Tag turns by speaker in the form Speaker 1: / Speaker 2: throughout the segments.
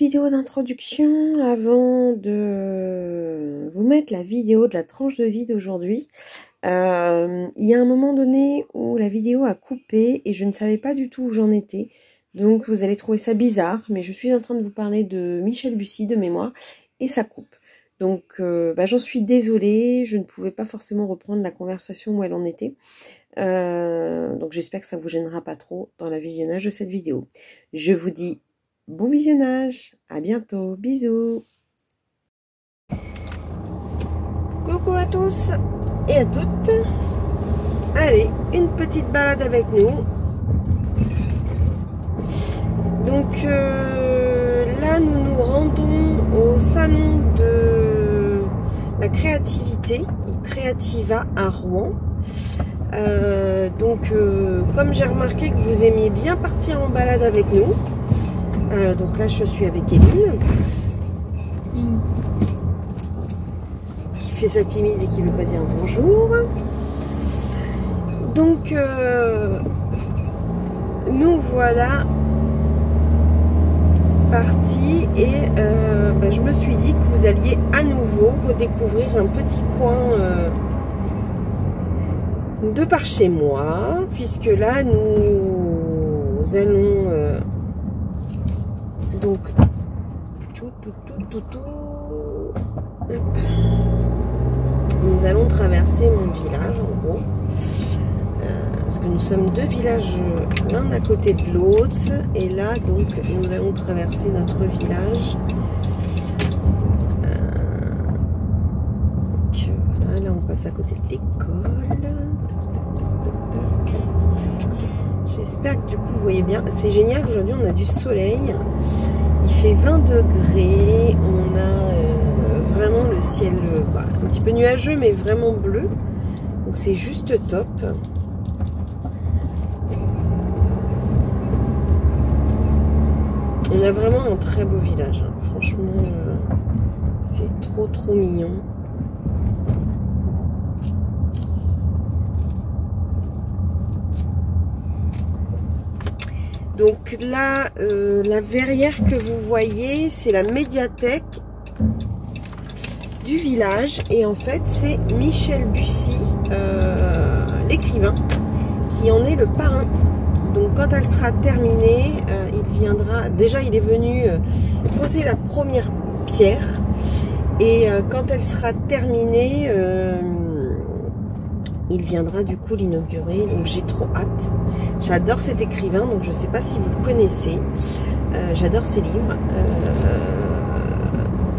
Speaker 1: vidéo d'introduction avant de vous mettre la vidéo de la tranche de vie d'aujourd'hui. Il y a un moment donné où la vidéo a coupé et je ne savais pas du tout où j'en étais. Donc vous allez trouver ça bizarre, mais je suis en train de vous parler de Michel Bussy de mémoire et ça coupe. Donc j'en suis désolée, je ne pouvais pas forcément reprendre la conversation où elle en était. Donc j'espère que ça ne vous gênera pas trop dans le visionnage de cette vidéo. Je vous dis bon visionnage, à bientôt, bisous. Coucou à tous et à toutes. Allez, une petite balade avec nous. Donc là, nous nous rendons au salon de la créativité, Creativa à Rouen. Comme j'ai remarqué que vous aimiez bien partir en balade avec nous, donc là je suis avec Eline qui fait sa timide et qui veut pas dire bonjour. Donc nous voilà partis et je me suis dit que vous alliez à nouveau redécouvrir un petit coin de par chez moi, puisque là nous allons donc nous allons traverser mon village en gros, parce que nous sommes deux villages l'un à côté de l'autre, et là donc nous allons traverser notre village. Voilà, là on passe à côté de l'école. J'espère que du coup vous voyez bien. C'est génial, aujourd'hui on a du soleil, il fait 20 degrés, on a vraiment le ciel un petit peu nuageux mais vraiment bleu, donc c'est juste top. On a vraiment un très beau village, hein. Franchement c'est trop mignon. Donc là, la verrière que vous voyez, c'est la médiathèque du village. Et en fait, c'est Michel Bussy, l'écrivain, qui en est le parrain. Donc quand elle sera terminée, il viendra... Déjà, il est venu poser la première pierre. Et quand elle sera terminée... il viendra du coup l'inaugurer, donc j'ai trop hâte. J'adore cet écrivain, donc je ne sais pas si vous le connaissez. J'adore ses livres.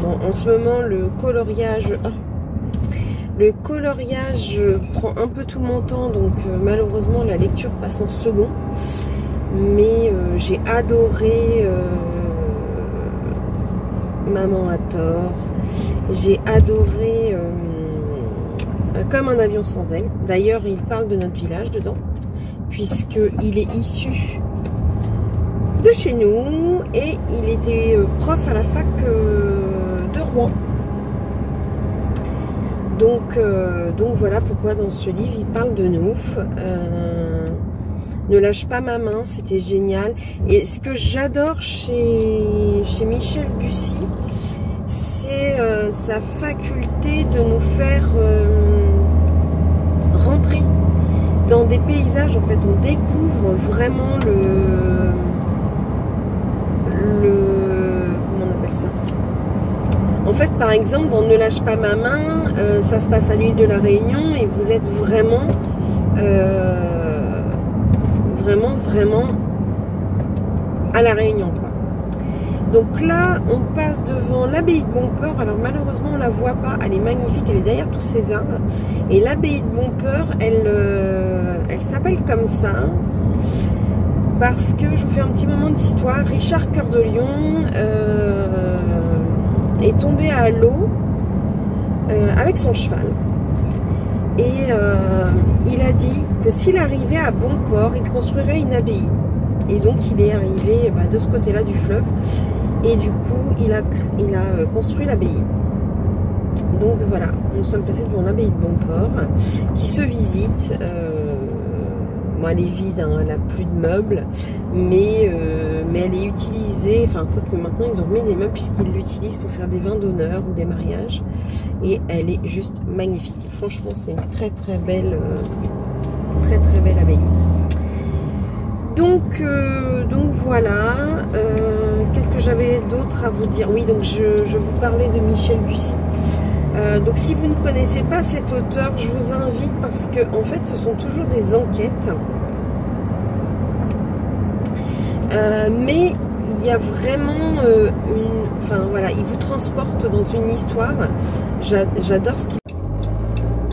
Speaker 1: Bon, en ce moment, le coloriage prend un peu tout mon temps, donc malheureusement la lecture passe en second. Mais j'ai adoré Maman a tort. J'ai adoré Comme un avion sans aile. D'ailleurs, il parle de notre village dedans, puisqu'il est issu de chez nous et il était prof à la fac de Rouen. Donc voilà pourquoi dans ce livre il parle de nous. Ne lâche pas ma main, c'était génial. Et ce que j'adore chez Michel Bussy, c'est sa faculté de nous faire rentrer dans des paysages. En fait, on découvre vraiment comment on appelle ça? En fait, par exemple, dans Ne lâche pas ma main, ça se passe à l'île de la Réunion et vous êtes vraiment vraiment à la Réunion, quoi. Donc là, on passe devant l'abbaye de Bonpeur. Alors malheureusement, on la voit pas. Elle est magnifique. Elle est derrière tous ces arbres. Et l'abbaye de Bonpeur, elle s'appelle comme ça parce que, je vous fais un petit moment d'histoire. Richard Cœur de Lion est tombé à l'eau avec son cheval. Et il a dit que s'il arrivait à Bonport, il construirait une abbaye. Et donc il est arrivé de ce côté-là du fleuve. Et du coup, il a construit l'abbaye. Donc voilà, nous sommes passés devant l'abbaye de Bonport, qui se visite. bon, elle est vide, hein, elle n'a plus de meubles, mais elle est utilisée, enfin quoique maintenant ils ont remis des meubles puisqu'ils l'utilisent pour faire des vins d'honneur ou des mariages, et elle est juste magnifique. Franchement, c'est une très très belle abbaye. Donc voilà, qu'est-ce que j'avais d'autre à vous dire? Oui, donc je vous parlais de Michel Bussy. Donc si vous ne connaissez pas cet auteur, je vous invite parce que en fait ce sont toujours des enquêtes, mais il y a vraiment enfin voilà, il vous transporte dans une histoire. J'adore ce qu'il...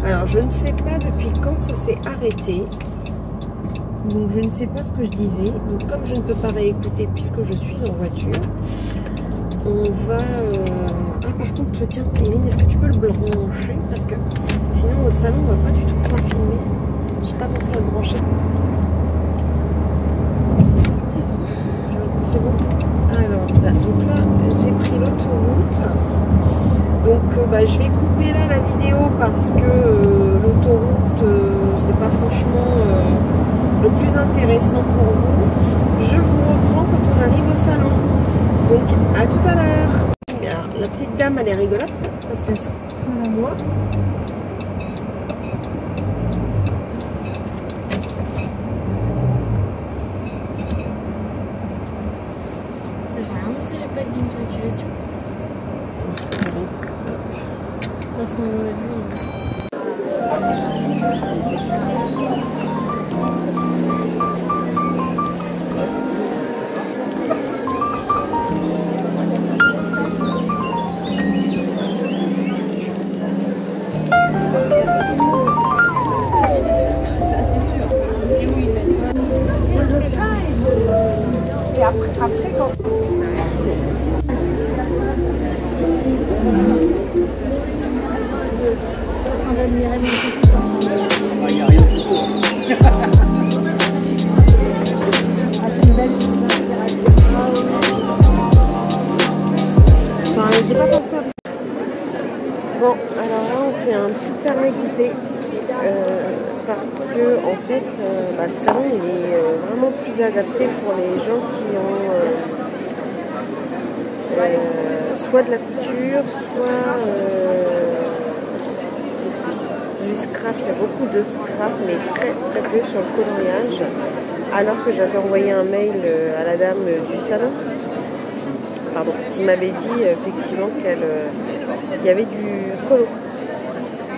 Speaker 1: Alors je ne sais pas depuis quand ça s'est arrêté, donc je ne sais pas ce que je disais. Donc comme je ne peux pas réécouter puisque je suis en voiture, on va... Ah par contre, tiens, Eline, est-ce que tu peux le brancher? Parce que sinon au salon, on va pas du tout pouvoir filmer. J'ai pas pensé à le brancher. C'est bon? Alors, donc là, j'ai pris l'autoroute. Donc je vais couper là la vidéo parce que l'autoroute, c'est pas franchement le plus intéressant pour vous. Je vous reprends quand on arrive au salon. Donc, à tout à l'heure. Alors, la petite dame, elle est rigolote parce qu'elle se colle à moi.
Speaker 2: Ça fait rien de tirer pas d'une circulation. Parce qu'on a vu.
Speaker 1: Et après quand...
Speaker 2: On va admirer mon petit.
Speaker 3: Il n'y a rien de tout.
Speaker 2: C'est une belle
Speaker 1: Enfin, j'ai pas pensé à... Bon, alors là, on fait un petit arrêt goûter. Parce que en fait le salon il est vraiment plus adapté pour les gens qui ont soit de la couture, soit du scrap. Il y a beaucoup de scrap, mais très très peu sur le coloriage, alors que j'avais envoyé un mail à la dame du salon, pardon, qui m'avait dit effectivement qu'il y avait du colo.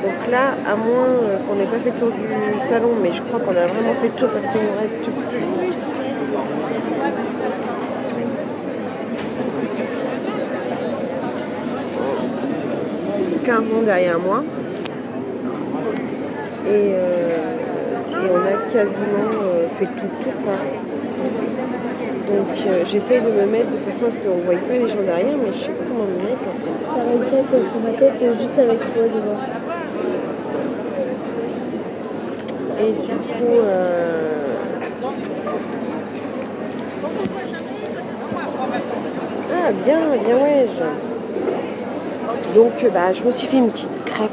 Speaker 1: Donc là, à moins qu'on n'ait pas fait le tour du salon, mais je crois qu'on a vraiment fait le tour parce qu'il ne reste plus qu'un rond derrière moi. Et on a quasiment fait tout le tour, quoi. Donc j'essaye de me mettre de façon à ce qu'on ne voie pas les gens derrière, mais je sais pas comment me mettre en fait.
Speaker 2: T'as réussi à être sur ma tête juste avec toi devant.
Speaker 1: Et du coup, ah bien ouais. Donc je me suis fait une petite crêpe.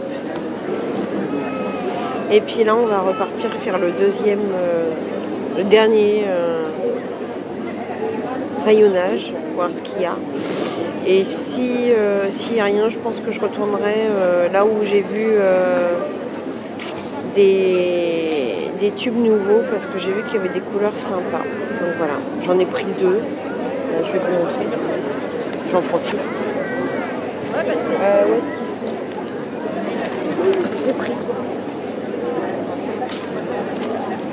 Speaker 1: Et puis là, on va repartir faire le dernier rayonnage, voir ce qu'il y a. Et s'il n'y a rien, je pense que je retournerai là où j'ai vu des tubes nouveaux, parce que j'ai vu qu'il y avait des couleurs sympas. Donc voilà, j'en ai pris 2. Je vais vous montrer. J'en profite. Où est-ce qu'ils sont? J'ai pris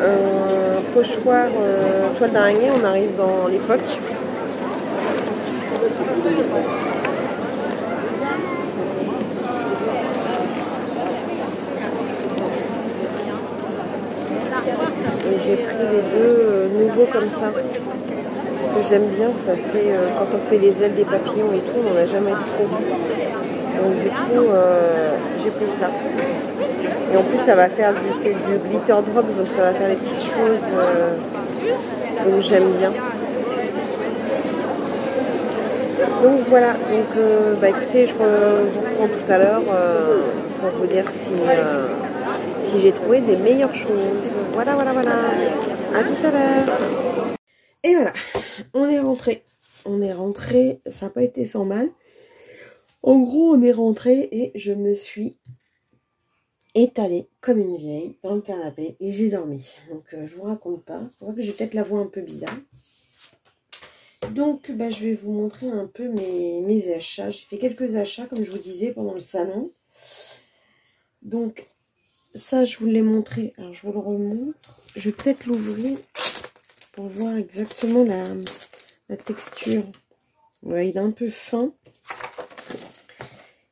Speaker 1: un pochoir toile d'araignée. On arrive dans l'époque. Et j'ai pris les 2 nouveaux comme ça. Parce que j'aime bien, ça fait quand on fait les ailes des papillons et tout, on n'en a jamais trop. Donc du coup, j'ai pris ça. Et en plus, ça va faire c'est du glitter drops, donc ça va faire des petites choses donc j'aime bien. Donc voilà, donc écoutez, je vous reprends tout à l'heure pour vous dire si si j'ai trouvé des meilleures choses. Voilà, voilà, voilà. À tout à l'heure. Et voilà, on est rentré. On est rentré, ça n'a pas été sans mal. En gros, on est rentré et je me suis étalée comme une vieille dans le canapé et j'ai dormi. Donc, je vous raconte pas. C'est pour ça que j'ai peut-être la voix un peu bizarre. Donc, bah, je vais vous montrer un peu mes achats. J'ai fait quelques achats, comme je vous disais, pendant le salon. Donc, ça, je vous l'ai montré. Alors, je vous le remontre. Je vais peut-être l'ouvrir pour voir exactement la texture. Ouais, il est un peu fin.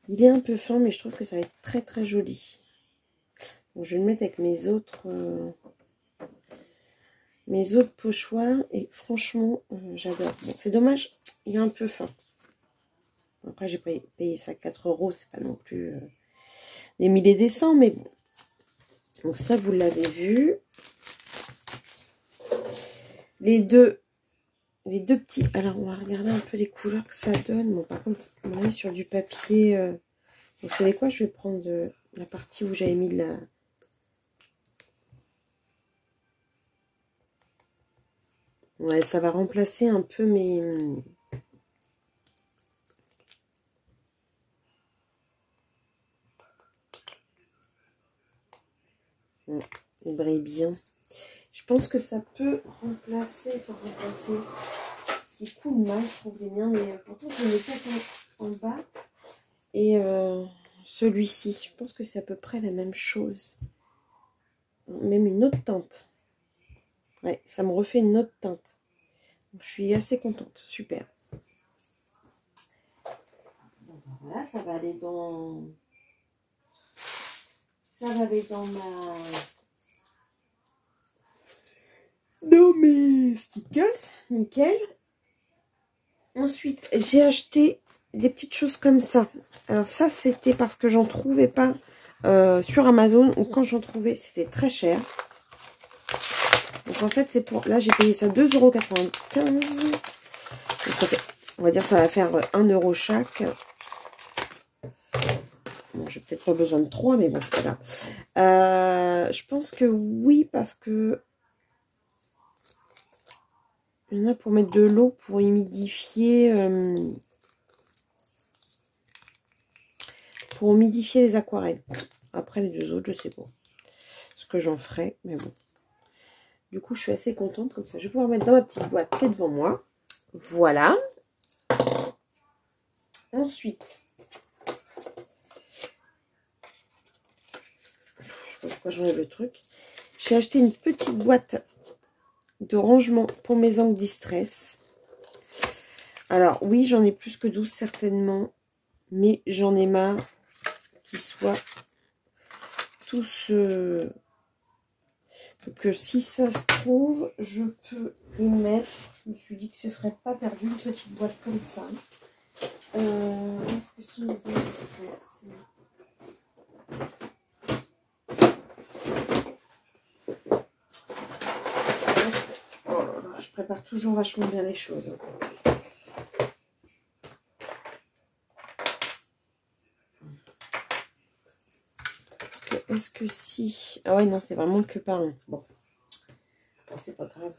Speaker 1: Il est un peu fin, mais je trouve que ça va être très, très joli. Donc, je vais le mettre avec mes autres pochoirs. Et franchement, j'adore. Bon, c'est dommage, il est un peu fin. Après, j'ai payé ça 4 €. C'est pas non plus des milliers des cents, mais bon. Donc ça, vous l'avez vu. Les deux petits... Alors, on va regarder un peu les couleurs que ça donne. Bon, par contre, on est sur du papier... Donc, vous savez quoi? Je vais prendre la partie où j'avais mis de la... Ouais, ça va remplacer un peu mes... Il brille bien. Je pense que ça peut remplacer... Ce qui coule mal, je trouve, les miens. Mais pourtant, je les mets en bas. Et celui-ci, je pense que c'est à peu près la même chose. Même une autre teinte. Ouais, ça me refait une autre teinte. Donc, je suis assez contente. Super. Bon, ben voilà, ça va aller dans... Ça va aller dans ma... Dans mes stickers. Nickel. Ensuite, j'ai acheté des petites choses comme ça. Alors ça, c'était parce que j'en trouvais pas sur Amazon. Ou quand j'en trouvais, c'était très cher. Donc en fait, c'est pour... Là, j'ai payé ça 2,95 €. Donc ça fait... On va dire ça va faire 1 € chaque. Bon, j'ai peut-être pas besoin de 3, mais bon, c'est pas grave. Je pense que oui, parce que... Il y en a pour mettre de l'eau, pour humidifier... Pour humidifier les aquarelles. Après, les deux autres, je sais pas ce que j'en ferai, mais bon. Du coup, je suis assez contente, comme ça. Je vais pouvoir mettre dans ma petite boîte qui est devant moi. Voilà. Ensuite, je sais pas pourquoi j'enlève le truc. J'ai acheté une petite boîte de rangement pour mes angles distress. Alors, oui, j'en ai plus que 12 certainement, mais j'en ai marre qu'ils soient tous... Donc, si ça se trouve, je peux y mettre... Je me suis dit que ce serait pas perdu, une petite boîte comme ça. Est-ce que ce sont mes angles distress? Oh là là, je prépare toujours vachement bien les choses. Est-ce que si... Ah ouais, non, c'est vraiment que par un. Bon. C'est pas grave.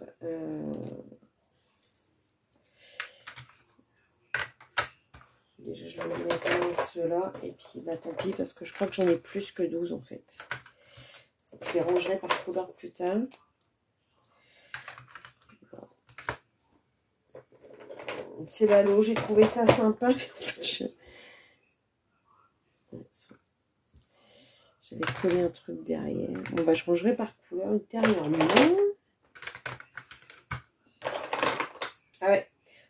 Speaker 1: Déjà, je vais mettre ceux-là. Et puis, bah, tant pis, parce que je crois que j'en ai plus que 12, en fait. Je les rangerai par couleur plus tard. C'est l'halo, j'ai trouvé ça sympa. Mais en fait, j'avais collé un truc derrière. Bon, bah, je rangerai par couleur ultérieurement. Ah ouais.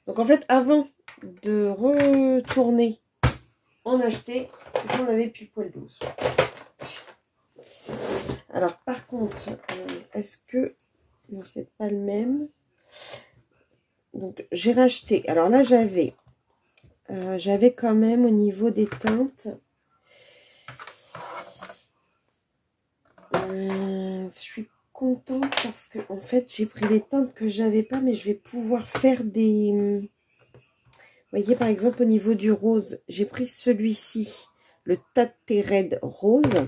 Speaker 1: Donc, en fait, avant de retourner en acheter, j'en avais plus poil 12. Alors, par contre, est-ce que... Non, c'est pas le même. Donc, j'ai racheté. Alors là, j'avais quand même au niveau des teintes... je suis contente parce que en fait j'ai pris des teintes que j'avais pas, mais je vais pouvoir faire des... Vous voyez, par exemple au niveau du rose, j'ai pris celui-ci, le Tate Red Rose,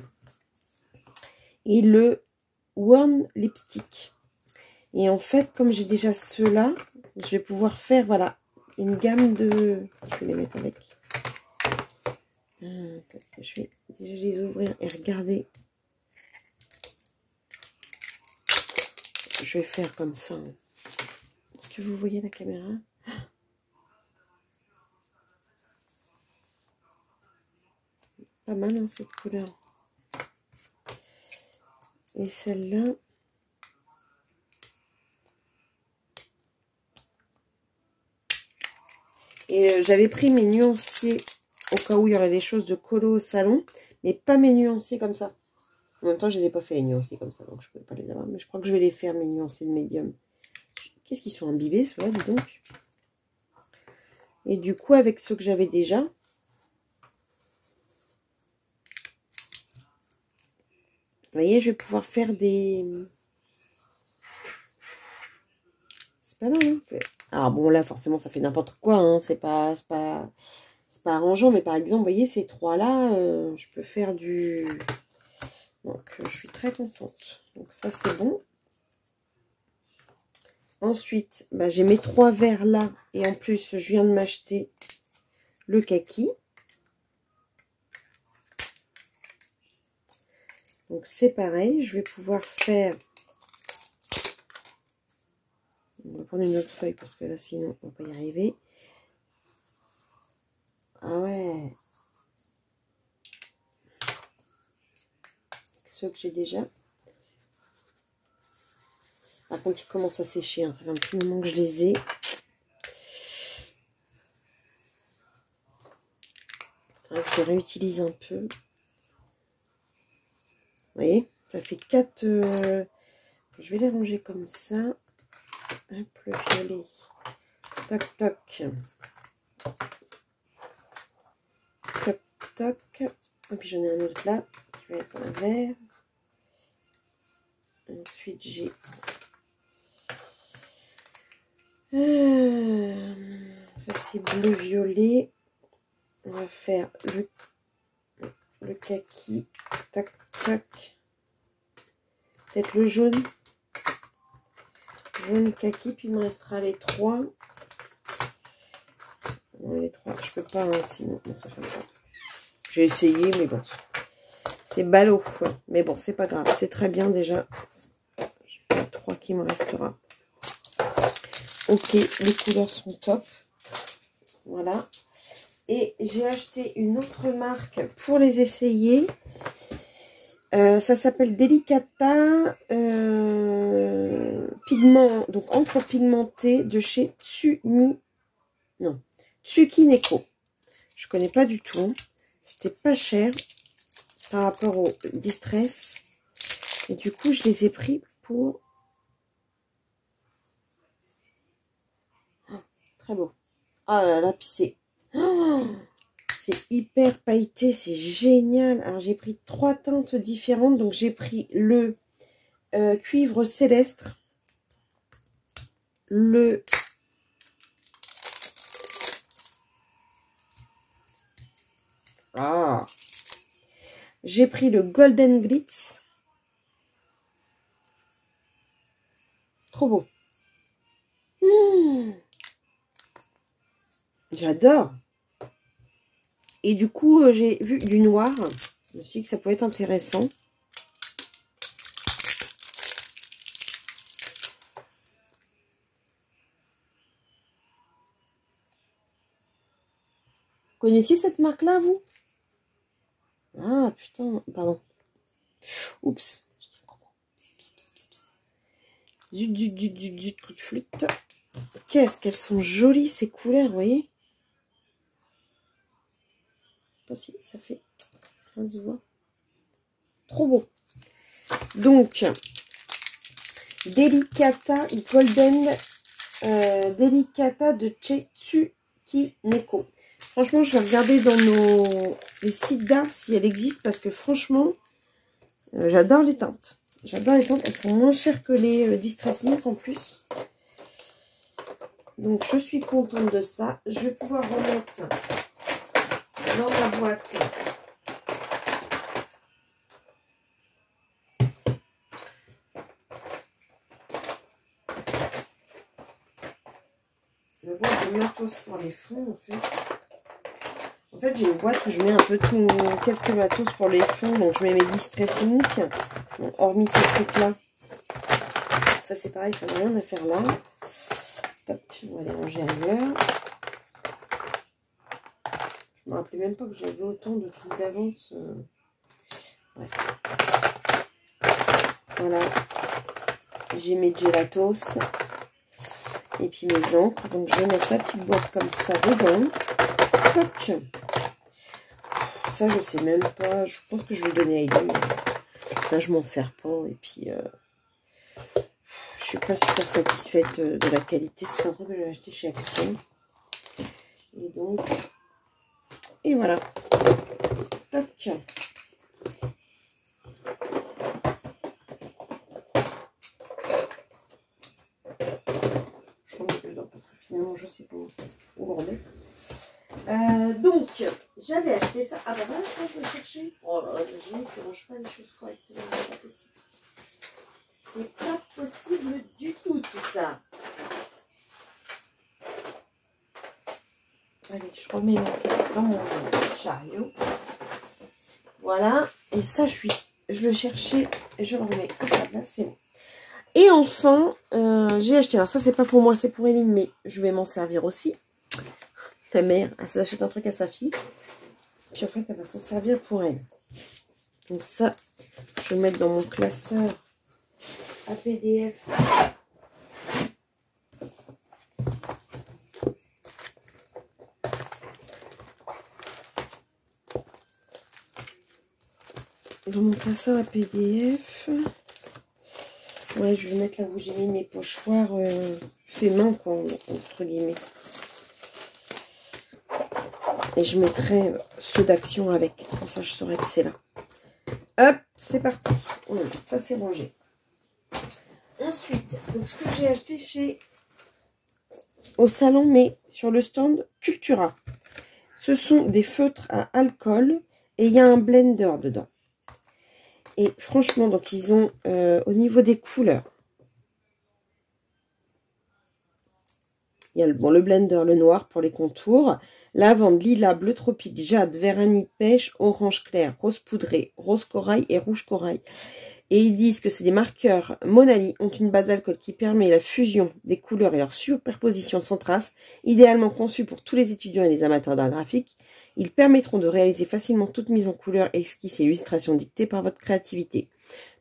Speaker 1: et le One Lipstick. Et en fait, comme j'ai déjà ceux-là, je vais pouvoir faire, voilà, une gamme de... Je vais les mettre avec. Je vais déjà les ouvrir et regarder. Je vais faire comme ça. Est-ce que vous voyez la caméra? Pas mal, hein, cette couleur. Et celle-là. Et j'avais pris mes nuanciers au cas où il y aurait des choses de colo au salon, mais pas mes nuanciers comme ça. En même temps, je les ai pas fait les nuanciers comme ça, donc je ne pouvais pas les avoir. Mais je crois que je vais les faire, mes nuanciers de médium. Qu'est-ce qu'ils sont imbibés, ceux-là, dis donc. Et du coup, avec ceux que j'avais déjà, vous voyez, je vais pouvoir faire des... C'est pas là, hein. Alors bon, là, forcément, ça fait n'importe quoi, hein. C'est pas arrangeant, mais par exemple, vous voyez, ces trois-là, je peux faire du... Donc, je suis très contente. Donc, ça, c'est bon. Ensuite, bah, j'ai mes 3 verres là. Et en plus, je viens de m'acheter le kaki. Donc, c'est pareil. Je vais pouvoir faire... On va prendre une autre feuille parce que là, sinon, on va pas y arriver. Ah ouais. Ceux que j'ai déjà. Par contre, ils commencent à sécher. Hein. Ça fait un petit moment que je les ai. C'est vrai que je les réutilise un peu. Vous voyez, ça fait 4... Je vais les ranger comme ça. Hop, le violet. Toc, toc. Toc, toc. Et puis j'en ai un autre là qui va être un vert. Ensuite, j'ai... ça, c'est bleu-violet. On va faire le kaki. Tac, tac. Peut-être le jaune. Jaune, kaki. Puis il me restera les 3. Non, les 3, je peux pas, hein, sinon non, ça fait pas. J'ai essayé, mais bon. C'est ballot, quoi. Mais bon, c'est pas grave. C'est très bien déjà. J'ai les 3 qui me restera. Ok, les couleurs sont top. Voilà. Et j'ai acheté une autre marque pour les essayer. Ça s'appelle Delicata Pigment, donc encre pigmentée de chez Tsukineko. Je connais pas du tout. C'était pas cher par rapport au Distress. Et du coup, je les ai pris pour... Oh, très beau. Oh là là, puis c'est... Oh, c'est hyper pailleté, c'est génial. Alors, j'ai pris 3 teintes différentes. Donc, j'ai pris le cuivre céleste. Le... Ah, j'ai pris le Golden Glitz. Trop beau. J'adore. Et du coup, j'ai vu du noir. Je me suis dit que ça pouvait être intéressant. Vous connaissiez cette marque-là, vous? Ah, putain. Pardon. Oups. Zut, zut, zut, zut, zut, coup de flûte. Qu'est-ce qu'elles sont jolies, ces couleurs, vous voyez? Je sais pas si ça fait... Ça se voit. Trop beau. Donc, Delicata Golden Delicata de chez Tsukineko. Franchement, je vais regarder dans les sites d'art si elle existe parce que franchement, j'adore les teintes. J'adore les teintes. Elles sont moins chères que les Distress Ink en plus. Donc, je suis contente de ça. Je vais pouvoir remettre dans ma boîte La boîte de matos pour les fonds, en fait. En fait, j'ai une boîte où je mets un peu tout, quelques matos pour les fonds. Donc, je mets mes distressing. Bon, hormis ces trucs-là. Ça, c'est pareil, ça n'a rien à faire là. Hop, on va les ranger ailleurs. Je me rappelais même pas que j'avais autant de trucs d'avance. Bref. Voilà. J'ai mes gelatos. Et puis mes encres. Donc, je vais mettre la petite boîte comme ça dedans. Toc. Ça, je sais même pas. Je pense que je vais donner à Eileen. Ça, je m'en sers pas. Et puis, je suis pas super satisfaite de la qualité. C'est un truc que j'ai acheté chez Action. Et donc, et voilà. Toc. Je remets dedans parce que finalement, je sais pas où ça où bordel. Donc, j'avais acheté ça. Ah bah voilà, ça, je vais chercher. Oh là là, imagine, tu ranges pas les choses correctement. C'est pas possible. C'est pas possible du tout, tout ça. Allez, je remets ma caisse dans mon chariot. Voilà. Et ça, je le cherchais. Et je le remets à sa place. C'est bon. Et enfin, j'ai acheté. Alors ça, c'est pas pour moi, c'est pour Eileen. Mais je vais m'en servir aussi. Ta mère, elle s'achète un truc à sa fille. Puis en fait, elle va s'en servir pour elle. Donc ça, je vais le mettre dans mon classeur à PDF. Dans mon classeur à PDF. Ouais, je vais le mettre là où j'ai mis mes pochoirs fait main, quoi, entre guillemets. Et je mettrai ceux d'Action avec. Comme ça, je saurai que c'est là. Hop, c'est parti. Voilà, ça, c'est rangé. Ensuite, donc ce que j'ai acheté au salon, mais sur le stand Cultura. Ce sont des feutres à alcool et il y a un blender dedans. Et franchement, donc ils ont au niveau des couleurs. Il y a le blender, le noir pour les contours, lavande, lilas, bleu tropique, jade, véranie, pêche, orange clair, rose poudré, rose corail et rouge corail. Et ils disent que c'est des marqueurs Monali, ont une base d'alcool qui permet la fusion des couleurs et leur superposition sans trace, idéalement conçus pour tous les étudiants et les amateurs d'art graphique. Ils permettront de réaliser facilement toute mise en couleur, esquisse et illustration dictée par votre créativité.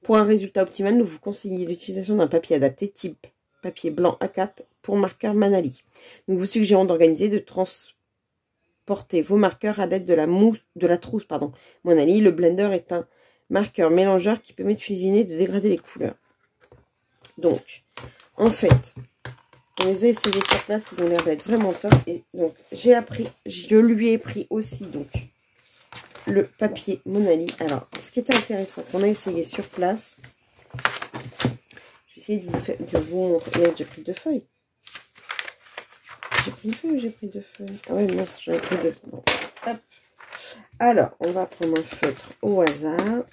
Speaker 1: Pour un résultat optimal, nous vous conseillons l'utilisation d'un papier adapté type papier blanc A4 pour marqueur Manali. Nous vous suggérons d'organiser de transporter vos marqueurs à l'aide de la trousse Manali. Le blender est un marqueur mélangeur qui permet de fusionner et de dégrader les couleurs. Donc, en fait, on les a essayés sur place, ils ont l'air d'être vraiment top. Et donc, je lui ai pris aussi donc le papier Monali. Alors, ce qui était intéressant, qu'on a essayé sur place, je vais essayer de vous montrer. J'ai pris 2 feuilles. J'ai pris une feuille ou j'ai pris 2 feuilles? Ah ouais, mince, j'en ai pris 2. Bon, hop. Alors, on va prendre un feutre au hasard.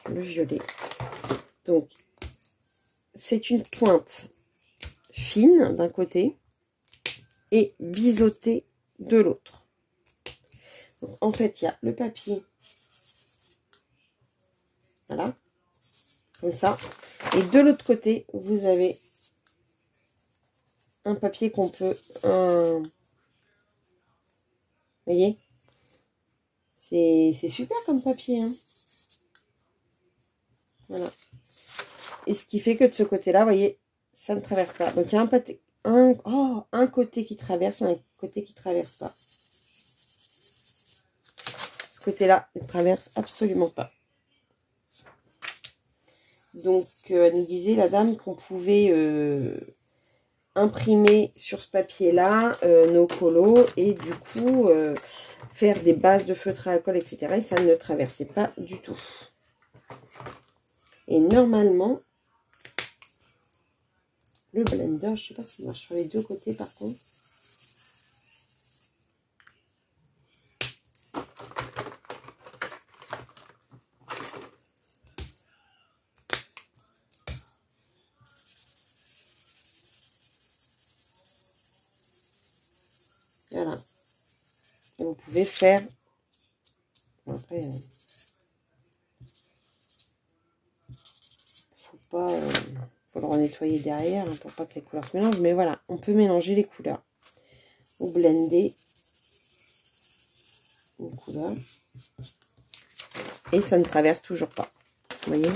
Speaker 1: Le violet. Donc, c'est une pointe fine d'un côté et biseautée de l'autre. En fait, il y a le papier. Voilà. Comme ça. Et de l'autre côté, vous avez un papier qu'on peut... Vous voyez? C'est super comme papier. Hein. Voilà. Et ce qui fait que de ce côté-là, vous voyez, ça ne traverse pas. Donc, il y a un côté qui traverse et un côté qui ne traverse pas. Ce côté-là ne traverse absolument pas. Donc, elle nous disait, la dame, qu'on pouvait imprimer sur ce papier-là nos colos et du coup, faire des bases de feutre à alcool, etc. Et ça ne traversait pas du tout. Et normalement, le blender, je ne sais pas s'il marche sur les deux côtés par contre. Voilà. Et vous pouvez faire... Après, faut le renettoyer derrière hein, pour pas que les couleurs se mélangent. Mais voilà, on peut mélanger les couleurs. Ou blender une couleur. Et ça ne traverse toujours pas. Vous voyez?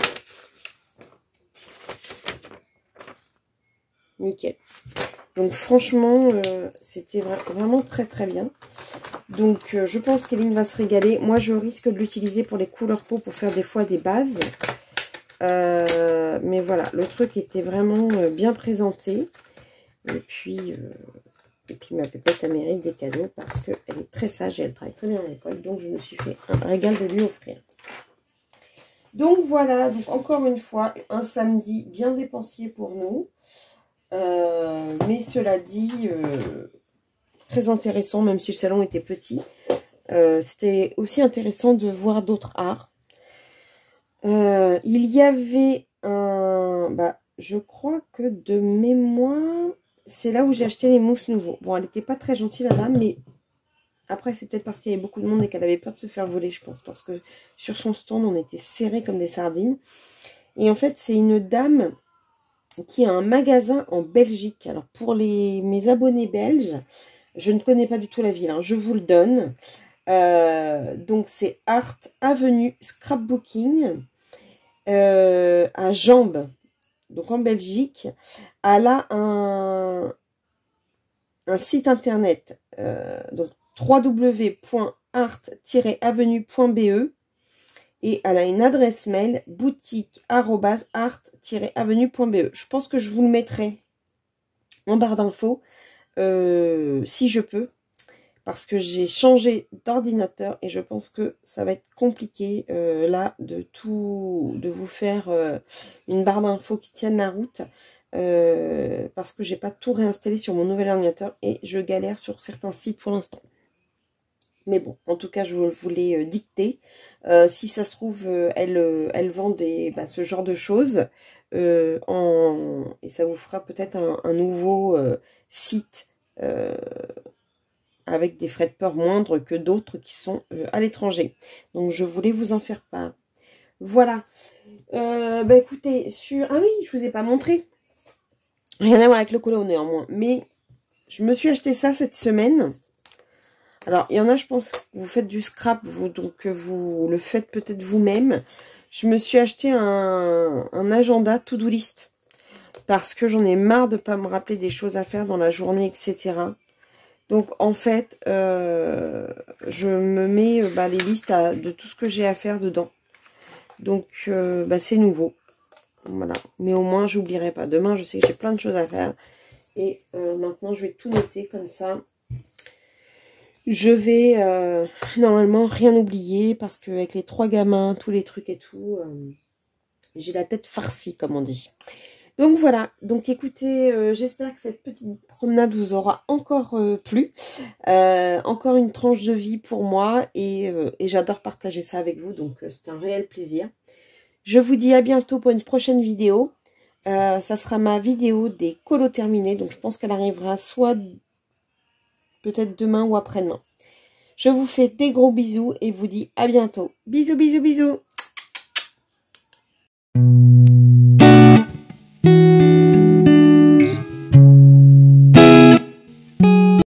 Speaker 1: Nickel. Donc franchement, c'était vraiment très très bien. Donc je pense qu'Eline va se régaler. Moi je risque de l'utiliser pour les couleurs peau pour faire des fois des bases. Mais voilà, le truc était vraiment bien présenté. Et puis ma pépette elle mérite des cadeaux parce qu'elle est très sage et elle travaille très bien à l'école. Donc je me suis fait un régal de lui offrir. Donc voilà, donc encore une fois, un samedi bien dépensier pour nous. Mais cela dit, très intéressant, même si le salon était petit. C'était aussi intéressant de voir d'autres arts. Il y avait un... je crois que de mémoire, c'est là où j'ai acheté les mousses nouveaux. Bon, elle n'était pas très gentille, la dame, mais après, c'est peut-être parce qu'il y avait beaucoup de monde et qu'elle avait peur de se faire voler, je pense. Parce que sur son stand, on était serrés comme des sardines. Et en fait, c'est une dame qui a un magasin en Belgique. Alors, pour mes abonnés belges, je ne connais pas du tout la ville, hein, je vous le donne. Donc, c'est Art Avenue Scrapbooking à Jambes, donc en Belgique. Elle a un site internet, donc www.art-avenue.be et elle a une adresse mail boutique@art-avenue.be. Je pense que je vous le mettrai en barre d'infos si je peux, parce que j'ai changé d'ordinateur et je pense que ça va être compliqué là de vous faire une barre d'infos qui tienne la route. Parce que j'ai pas tout réinstallé sur mon nouvel ordinateur et je galère sur certains sites pour l'instant. Mais bon, en tout cas, je vous l'ai dicté. Si ça se trouve, elle vend ce genre de choses. Et ça vous fera peut-être un nouveau site avec des frais de port moindres que d'autres qui sont à l'étranger. Donc, je voulais vous en faire part. Voilà. Écoutez, ah oui, je vous ai pas montré. Rien à voir avec le colo néanmoins. Mais je me suis acheté ça cette semaine. Alors, il y en a, je pense, que vous faites du scrap, donc vous le faites peut-être vous-même. Je me suis acheté un agenda to-do list. Parce que j'en ai marre de ne pas me rappeler des choses à faire dans la journée, etc. Donc, en fait, je me mets les listes de tout ce que j'ai à faire dedans. Donc, c'est nouveau. Voilà. Mais au moins, j'oublierai pas. Demain, je sais que j'ai plein de choses à faire. Et maintenant, je vais tout noter comme ça. Je vais normalement rien oublier parce qu'avec les 3 gamins, tous les trucs et tout, j'ai la tête farcie, comme on dit. Donc voilà, donc écoutez, j'espère que cette petite promenade vous aura encore plu. Encore une tranche de vie pour moi et j'adore partager ça avec vous, donc c'est un réel plaisir. Je vous dis à bientôt pour une prochaine vidéo. Ça sera ma vidéo des colos terminés, donc je pense qu'elle arrivera soit peut-être demain ou après-demain. Je vous fais des gros bisous et vous dis à bientôt. Bisous, bisous, bisous.